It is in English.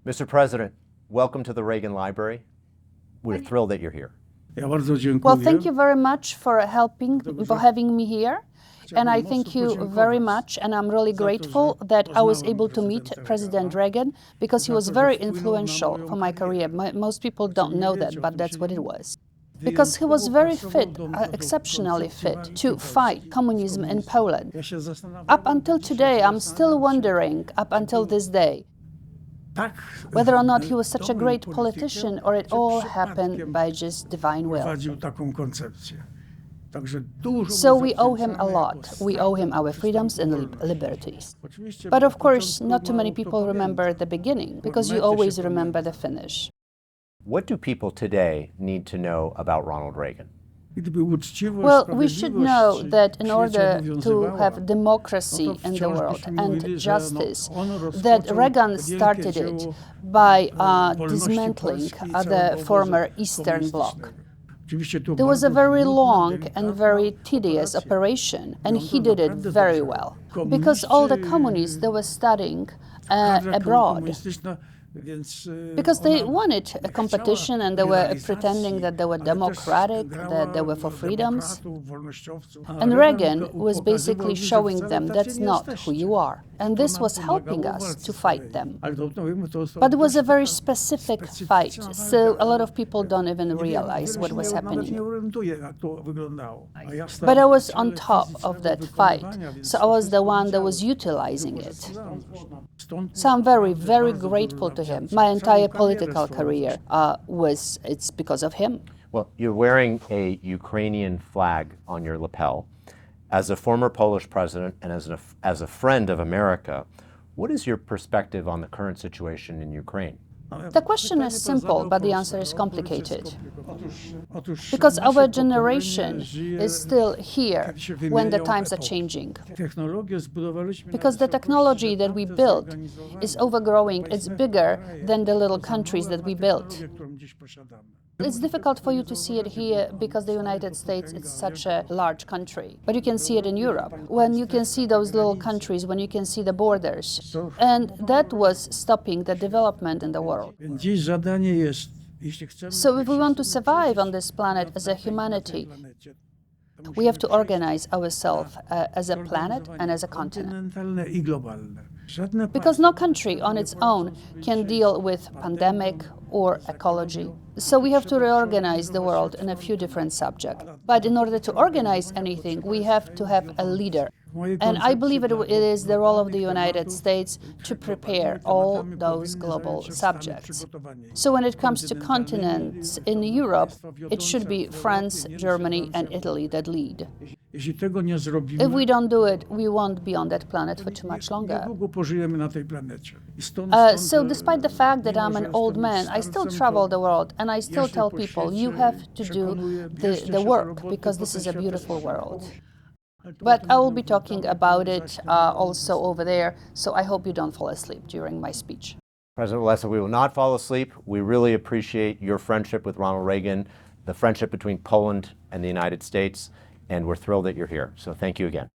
Mr. President, welcome to the Reagan Library. We're thrilled that you're here. Well, thank you very much for having me here. And I thank you very much, and I'm really grateful that I was able to meet President Reagan because he was very influential for my career. Most people don't know that, but that's what it was. Because he was very fit, exceptionally fit, to fight communism in Poland. Up until today, I'm still wondering, up until this day, whether or not he was such a great politician or it all happened by just divine will. So we owe him a lot. We owe him our freedoms and liberties. But of course, not too many people remember the beginning, because you always remember the finish. What do people today need to know about Ronald Reagan? Well, we should know that in order to have democracy in the world and justice, that Reagan started it by dismantling the former Eastern Bloc. There was a very long and very tedious operation, and he did it very well, because all the communists they were studying abroad, because they wanted a competition and they were pretending that they were democratic, that they were for freedoms. And Reagan was basically showing them that's not who you are. And this was helping us to fight them. But it was a very specific fight, so a lot of people don't even realize what was happening. But I was on top of that fight, so I was the one that was utilizing it. So I'm very, very grateful to him. My entire political career it's because of him. Well, you're wearing a Ukrainian flag on your lapel. As a former Polish president and as a friend of America, what is your perspective on the current situation in Ukraine? The question is simple, but the answer is complicated. Because our generation is still here when the times are changing. Because the technology that we built is overgrowing, it's bigger than the little countries that we built. It's difficult for you to see it here because the United States is such a large country. But you can see it in Europe, when you can see those little countries, when you can see the borders. And that was stopping the development in the world. So if we want to survive on this planet as a humanity, we have to organize ourselves as a planet and as a continent. Because no country on its own can deal with pandemic or ecology. So we have to reorganize the world in a few different subjects. But in order to organize anything, we have to have a leader. And I believe it is the role of the United States to prepare all those global subjects. So when it comes to continents in Europe, it should be France, Germany, and Italy that lead. If we don't do it, we won't be on that planet for too much longer. So despite the fact that I'm an old man, I still travel the world and I still tell people, you have to do the work because this is a beautiful world. But I will be talking about it also over there, so I hope you don't fall asleep during my speech. President Walesa, we will not fall asleep. We really appreciate your friendship with Ronald Reagan, the friendship between Poland and the United States, and we're thrilled that you're here. So thank you again.